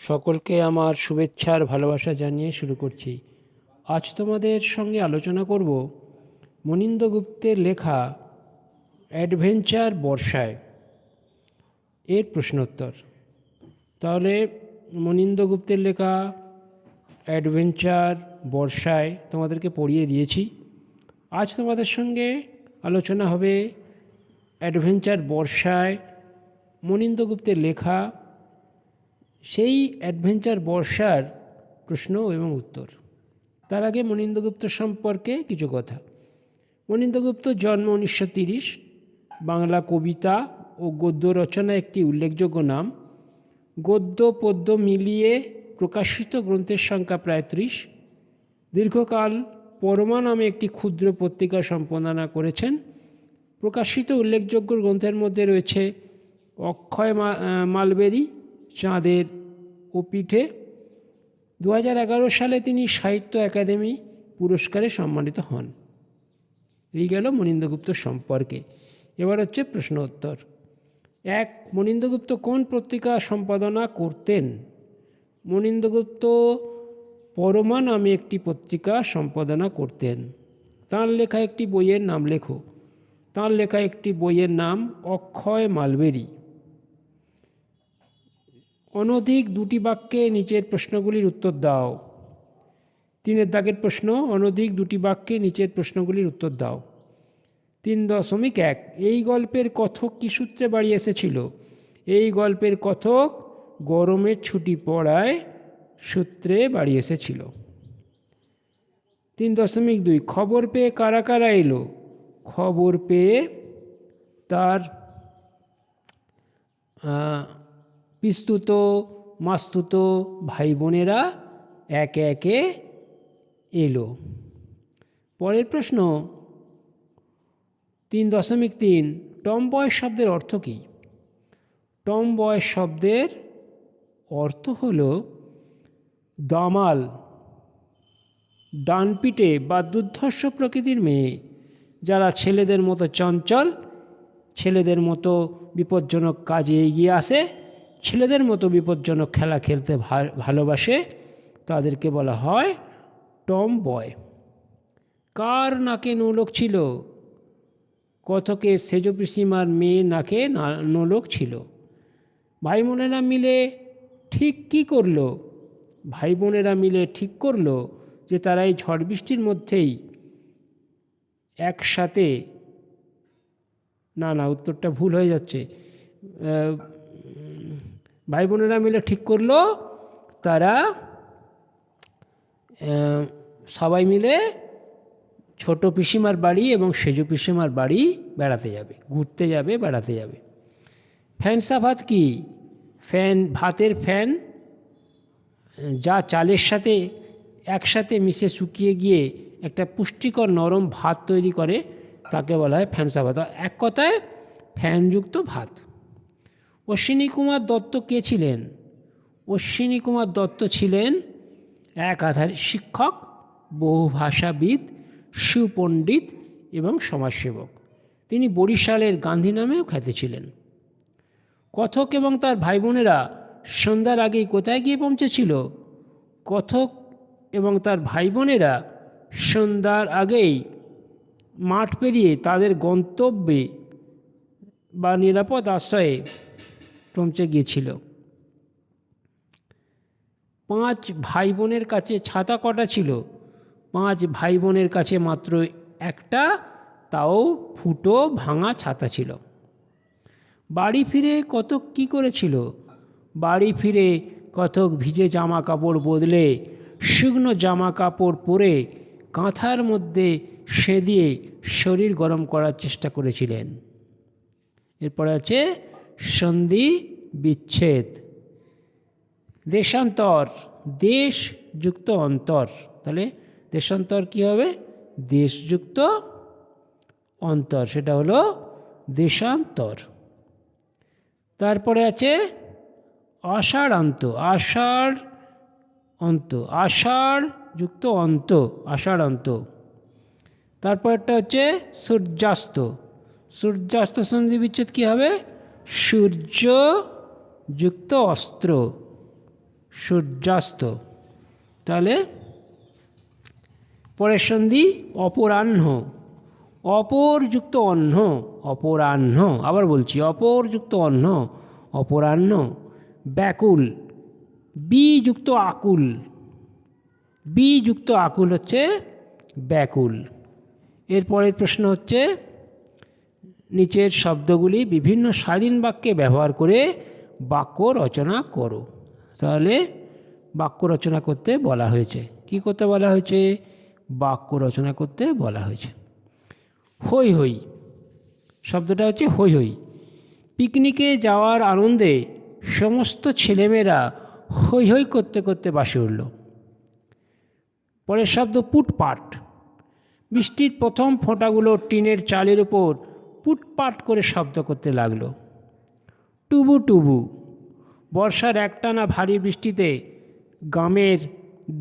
সকলকে আমার শুভেচ্ছার ভালোবাসা জানিয়ে শুরু করছি। আজ তোমাদের সঙ্গে আলোচনা করব মনীন্দ্র গুপ্তের লেখা অ্যাডভেঞ্চার বর্ষায় এর প্রশ্নোত্তর। তাহলে মনীন্দ্র গুপ্তের লেখা অ্যাডভেঞ্চার বর্ষায় তোমাদেরকে পড়িয়ে দিয়েছি। আজ তোমাদের সঙ্গে আলোচনা হবে অ্যাডভেঞ্চার বর্ষায় মনীন্দ্র গুপ্তের লেখা সেই অ্যাডভেঞ্চার বর্ষার প্রশ্ন এবং উত্তর। তার আগে মনীন্দ্র গুপ্ত সম্পর্কে কিছু কথা। মনীন্দ্র গুপ্ত জন্ম 1930। বাংলা কবিতা ও গদ্য রচনা একটি উল্লেখযোগ্য নাম। গদ্য পদ্য মিলিয়ে প্রকাশিত গ্রন্থের সংখ্যা প্রায় 30। দীর্ঘকাল পরমা নামে একটি ক্ষুদ্র পত্রিকা সম্পাদনা করেছেন। প্রকাশিত উল্লেখযোগ্য গ্রন্থের মধ্যে রয়েছে অক্ষয় মালবেরি, চাঁদের ও পিঠে। 2011 সালে তিনি সাহিত্য একাডেমি পুরস্কারে সম্মানিত হন। এই গেল মনীন্দ্র গুপ্ত সম্পর্কে। এবার হচ্ছে প্রশ্ন উত্তর। 1. মনীন্দ্র গুপ্ত কোন পত্রিকা সম্পাদনা করতেন? মনীন্দ্র গুপ্ত পরমা নামে একটি পত্রিকা সম্পাদনা করতেন। তাঁর লেখা একটি বইয়ের নাম লেখো। তাঁর লেখা একটি বইয়ের নাম অক্ষয় মালবেরি। অনধিক 2টি বাক্যে নিচের প্রশ্নগুলির উত্তর দাও। 3 দাগের প্রশ্ন, অনধিক 2টি বাক্যে নিচের প্রশ্নগুলির উত্তর দাও। 3.1 এই গল্পের কথক কী সূত্রে বাড়ি এসেছিল? এই গল্পের কথক গরমের ছুটি পড়ায় সূত্রে বাড়ি এসেছিল। 3.2 খবর পেয়ে কারা কারা এলো? খবর পেয়ে তার পিস্তুত মাস্তুত ভাই বোনেরা একে একে এলো। পরের প্রশ্ন 3.3 টম বয় শব্দের অর্থ কী? টম বয় শব্দের অর্থ হল দামাল, ডানপিটে বা দুর্ধর্ষ প্রকৃতির মেয়ে, যারা ছেলেদের মতো চঞ্চল, ছেলেদের মতো বিপজ্জনক কাজে এগিয়ে আসে, ছেলেদের মতো বিপজ্জনক খেলা খেলতে ভালোবাসে, তাদেরকে বলা হয় টম বয়। কার নাকে নোলক ছিল? কথকের সেজ পিসিমার মেয়ে নাকে নোলক ছিল। ভাই বোনেরা মিলে ঠিক কী করলো? ভাই বোনেরা মিলে ঠিক করলো যে তারা এই ঝড় বৃষ্টির মধ্যেই একসাথে, না উত্তরটা ভুল হয়ে যাচ্ছে। ভাই বোনেরা মিলে ঠিক করলো তারা সবাই মিলে ছোট পিসিমার বাড়ি এবং সেজ পিসিমার বাড়ি বেড়াতে যাবে, ঘুরতে যাবে, বেড়াতে যাবে। ফ্যানসা ভাত কি? ফ্যান ভাতের ফ্যান, যা চালের সাথে একসাথে মিশে শুকিয়ে গিয়ে একটা পুষ্টিকর নরম ভাত তৈরি করে, তাকে বলা হয় ফ্যানসা ভাত। এক কথায় ফ্যানযুক্ত ভাত। অশ্বিনী কুমার দত্ত কে ছিলেন? অশ্বিনী কুমার দত্ত ছিলেন একাধারে শিক্ষক, বহুভাষাবিদ, সুপণ্ডিত এবং সমাজসেবক। তিনি বরিশালের গান্ধী নামেও খ্যাত ছিলেন। কথক এবং তার ভাই বোনেরা সন্ধ্যার আগেই কোথায় গিয়ে পৌঁছেছিল? কথক এবং তার ভাই বোনেরা সন্ধ্যার আগেই মাঠ পেরিয়ে তাদের গন্তব্যে বা নিরাপদ আশ্রয়ে পৌঁছে গিয়েছিল। 5 ভাই বোনের কাছে ছাতা কটা ছিল? 5 ভাই বোনের কাছে মাত্র একটা, তাও ফুটো ভাঙা ছাতা ছিল। বাড়ি ফিরে কথক কী করেছিল? বাড়ি ফিরে কথক ভিজে জামা কাপড় বদলে শুকনো জামা কাপড় পরে কাঁথার মধ্যে সেঁধিয়ে শরীর গরম করার চেষ্টা করেছিলেন। এরপরে আছে সন্ধি বিচ্ছেদ। দেশান্তর, দেশ যুক্ত অন্তর, তাহলে দেশান্তর কী হবে? দেশযুক্ত অন্তর, সেটা হলো দেশান্তর। তারপরে আছে আষাঢ়ান্ত, আষাঢ় অন্ত, আষাঢ় যুক্ত অন্ত, আষাঢ়ান্ত। তারপরটা হচ্ছে সূর্যাস্ত। সূর্যাস্ত সন্ধি বিচ্ছেদ কী হবে? সূর্য যুক্ত অস্ত্র, সূর্যাস্ত। তাহলে পরের সন্ধি অপরাহ্ন, অপরযুক্ত অহ্ন, অপরাহ্ন। আবার বলছি, অপরযুক্ত অহ্ন, অপরাহ্ন। ব্যাকুল, বিযুক্ত আকুল, বিযুক্ত আকুল হচ্ছে ব্যাকুল। এরপরের প্রশ্ন হচ্ছে নিচের শব্দগুলি বিভিন্ন স্বাধীন বাক্যে ব্যবহার করে বাক্য রচনা করো। তাহলে বাক্য রচনা করতে বলা হয়েছে। কি করতে বলা হয়েছে? বাক্য রচনা করতে বলা হয়েছে। হৈ হৈ শব্দটা হচ্ছে হৈ হৈ। পিকনিকে যাওয়ার আনন্দে সমস্ত ছেলেমেয়েরা হৈ হৈ করতে করতে বাসে উঠল। পরের শব্দ পুটপাট। বৃষ্টির প্রথম ফোঁটাগুলো টিনের চালের উপর পুটপাট করে শব্দ করতে লাগলো। টুবু টুবু, বর্ষার একটানা ভারী বৃষ্টিতে গ্রামের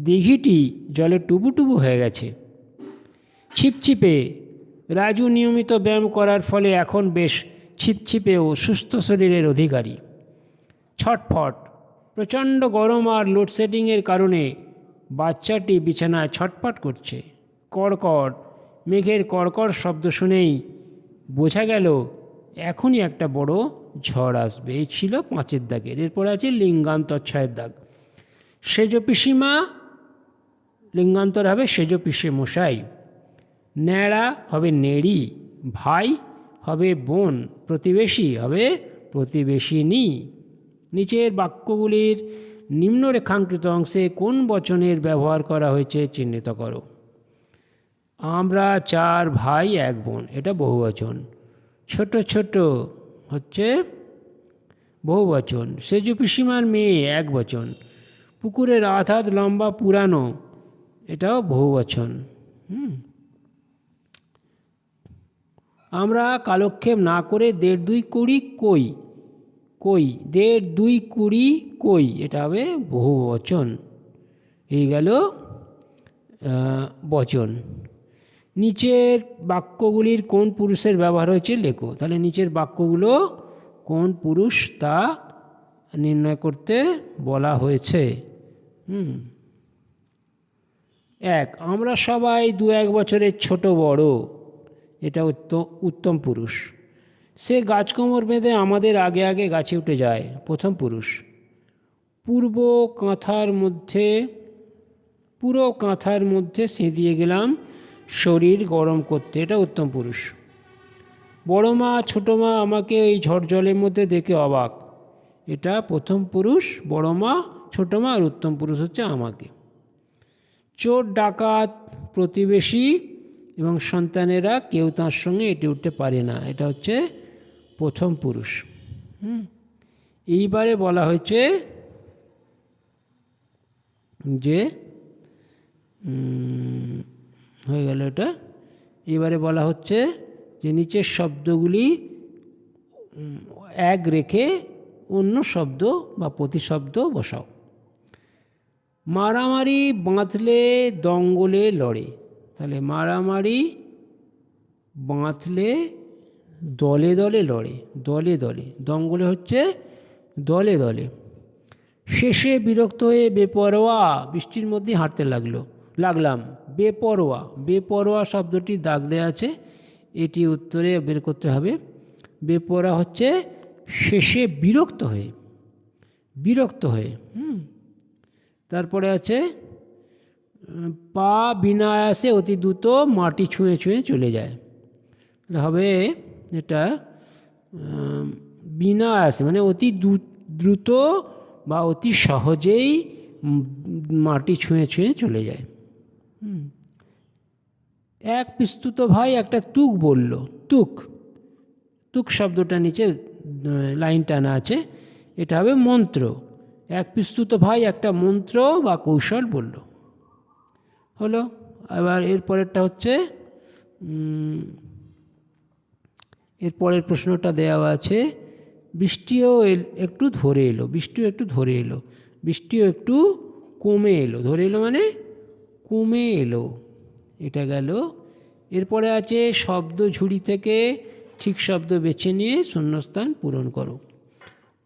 দিঘিটি জলে টুবু টুবু হয়ে গেছে। ছিপছিপে, রাজু নিয়মিত ব্যায়াম করার ফলে এখন বেশ ছিপছিপে ও সুস্থ শরীরের অধিকারী। ছটফট, প্রচণ্ড গরম আর লোডশেডিংয়ের কারণে বাচ্চাটি বিছানায় ছটফট করছে। কড়কড়, মেঘের কড়কড় শব্দ শুনেই বোঝা গেল এখনই একটা বড় ঝড় আসবে। এই ছিল 5 দাগের। এরপরে আছে লিঙ্গান্তর 6 দাগ। সেজ পিসিমা, লিঙ্গান্তর হবে সেজ পিসে মশাই। ন্যাড়া হবে নেড়ি, ভাই হবে বোন, প্রতিবেশী হবে প্রতিবেশিনী। নিচের বাক্যগুলির নিম্নরেখাঙ্কিত অংশে কোন বচনের ব্যবহার করা হয়েছে চিহ্নিত করো। আমরা 4 ভাই 1 বোন, এটা বহুবচন। ছোট ছোট হচ্ছে বহুবচন। সেজ পিসিমার মেয়ে একবচন। পুকুরের আধাত লম্বা পুরানো, এটাও বহুবচন। আমরা কালক্ষেপ না করে 1.5-2 কুড়ি কই, কই 1.5-2 কুড়ি কই, এটা হবে বহুবচন। এই গেল বচন। নিচের বাক্যগুলির কোন পুরুষের ব্যবহার হয়েছে লেখো। তাহলে নিচের বাক্যগুলো কোন পুরুষ তা নির্ণয় করতে বলা হয়েছে। 1, আমরা সবাই 2-1 বছরের ছোট বড়, এটা উত্তম পুরুষ। সে গাছ কোমর বেঁধে আমাদের আগে আগে গাছে উঠে যায়, প্রথম পুরুষ। পুরো কাঁথার মধ্যে সেঁধিয়ে গেলাম শরীর গরম করতে, এটা উত্তম পুরুষ। বড় মা ছোট মা আমাকে এই ঝড় জলের মধ্যে দেখে অবাক, এটা প্রথম পুরুষ। বড় মা ছোট মা, আর উত্তম পুরুষ হচ্ছে আমাকে। চোর ডাকাত প্রতিবেশী এবং সন্তানেরা কেউ তার সঙ্গে এটে উঠতে পারে না, এটা হচ্ছে প্রথম পুরুষ। এইবারে বলা হয়েছে যে হয়ে গেল এটা। এবারে বলা হচ্ছে যে নিচের শব্দগুলি এক রেখে অন্য শব্দ বা প্রতিশব্দ বসাও। মারামারি বাঁধলে দঙ্গলে লড়ে, তাহলে মারামারি বাঁধলে দলে দলে লড়ে, দলে দলে। দঙ্গলে হচ্ছে দলে দলে। শেষে বিরক্ত হয়ে বেপরোয়া, বৃষ্টির মধ্যে হাঁটতে লাগলাম। বেপরোয়া, বেপরোয়া শব্দটি দাগ দেওয়া আছে, এটি উত্তরে বের করতে হবে। বেপরোয়া হচ্ছে শেষে বিরক্ত হয়ে, বিরক্ত হয়ে। তারপরে আছে পা বিনা আয়াসে অতি দ্রুত মাটি ছুঁয়ে ছুঁয়ে চলে যায়, হবে এটা বিনা আয়াসে মানে অতি দ্রুত বা অতি সহজেই মাটি ছুঁয়ে ছুঁয়ে চলে যায়। এক পিস্তুত ভাই একটা তুক বলল, তুক, তুক শব্দটা নিচে লাইন টানা আছে, এটা হবে মন্ত্র। এক পিস্তুত ভাই একটা মন্ত্র বা কৌশল বলল, হলো। এবার এরপরেরটা হচ্ছে এরপরের প্রশ্নটা দেওয়া আছে, বৃষ্টিও একটু ধরে এলো, বৃষ্টিও একটু ধরে এলো, বৃষ্টিও একটু কমে এলো, ধরে এলো মানে কমে এলো, এটা গেল। এরপরে আছে শব্দ ঝুড়ি থেকে ঠিক শব্দ বেছে নিয়ে শূন্যস্থান পূরণ করো।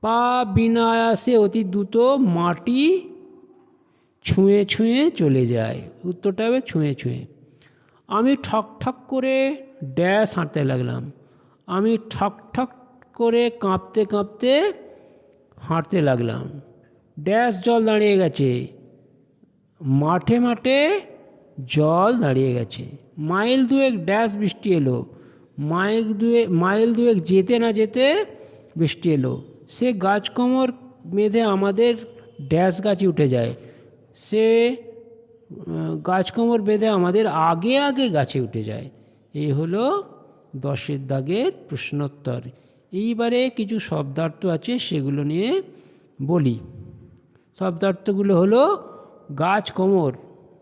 পা বিনা আয়াসে অতি দ্রুত মাটি ছুঁয়ে ছুঁয়ে চলে যায়। উত্তরটা হবে ছুঁয়ে ছুঁয়ে। আমি ঠক ঠক করে ড্যাশ হাঁটতে লাগলাম। আমি ঠক ঠক করে কাঁপতে কাঁপতে হাঁটতে লাগলাম। ড্যাশ জল দাঁড়িয়ে গেছে। মাঠে মাঠে জল দাঁড়িয়ে গেছে। মাইল দুয়েক ড্যাশ বৃষ্টি এলো। মাইল দুয়েক যেতে না যেতে বৃষ্টি এলো। সে গাছ কোমর বেঁধে আমাদের ড্যাশ গাছে উঠে যায়। সে গাছ কোমর বেঁধে আমাদের আগে আগে গাছে উঠে যায়। এই হলো 10-এর দাগের প্রশ্নোত্তর। এইবারে কিছু শব্দার্থ আছে, সেগুলো নিয়ে বলি। শব্দার্থগুলো হলো গাছ কোমর,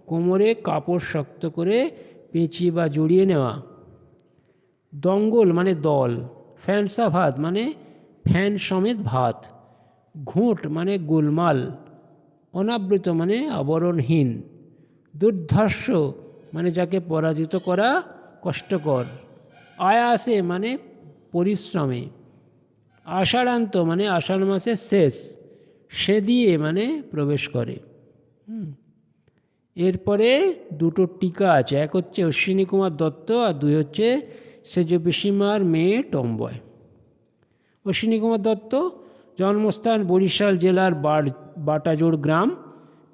কোমরে কাপড় শক্ত করে পেঁচিয়ে বা জড়িয়ে নেওয়া। দঙ্গল মানে দল। ফ্যানসা ভাত মানে ফ্যান সমেত ভাত। ঘুঁট মানে গোলমাল। অনাবৃত মানে আবরণহীন। দুর্ধর্ষ মানে যাকে পরাজিত করা কষ্টকর। আয়াসে মানে পরিশ্রমে। আষাঢ়ান্ত মানে আষাঢ় মাসের শেষ। সে দিয়ে মানে প্রবেশ করে। এরপরে দুটো টিকা আছে, এক হচ্ছে অশ্বিনী কুমার দত্ত আর দুই হচ্ছে সেজ পিসিমার মেয়ে টম্বয়। অশ্বিনী কুমার দত্ত জন্মস্থান বরিশাল জেলার বাটাজোড় গ্রাম।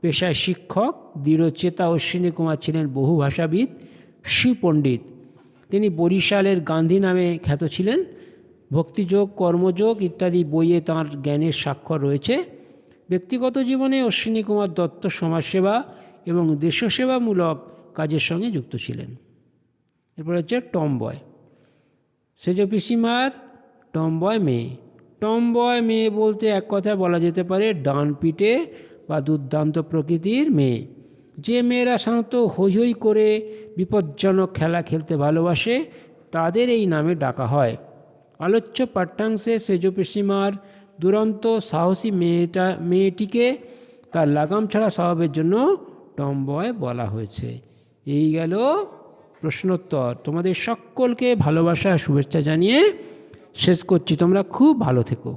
পেশায় শিক্ষক। দৃঢ়চেতা অশ্বিনী কুমার ছিলেন বহু ভাষাবিদ, সুপণ্ডিত। তিনি বরিশালের গান্ধী নামে খ্যাত ছিলেন। ভক্তিযোগ, কর্মযোগ ইত্যাদি বইয়ে তাঁর জ্ঞানের স্বাক্ষর রয়েছে। ব্যক্তিগত জীবনে অশ্বিনী কুমার দত্ত সমাজসেবা এবং দেশসেবামূলক কাজের সঙ্গে যুক্ত ছিলেন। এরপর হচ্ছে টমবয়। সেজ পিসিমার টমবয় মেয়ে। টমবয় মেয়ে বলতে এক কথায় বলা যেতে পারে ডান পিঠে বা দুর্দান্ত প্রকৃতির মেয়ে। যে মেয়েরা সাধারণত হৈ হৈ করে বিপজ্জনক খেলা খেলতে ভালোবাসে তাদের এই নামে ডাকা হয়। আলোচ্য পাঠ্যাংশে সেজ পিসিমার দুরন্ত সাহসী মেয়েটিকে তার লাগাম ছাড়া স্বভাবের জন্য টমবয় বলা হয়েছে। এই গেল প্রশ্নোত্তর। তোমাদের সকলকে ভালোবাসা শুভেচ্ছা জানিয়ে শেষ করছি। তোমরা খুব ভালো থেকো।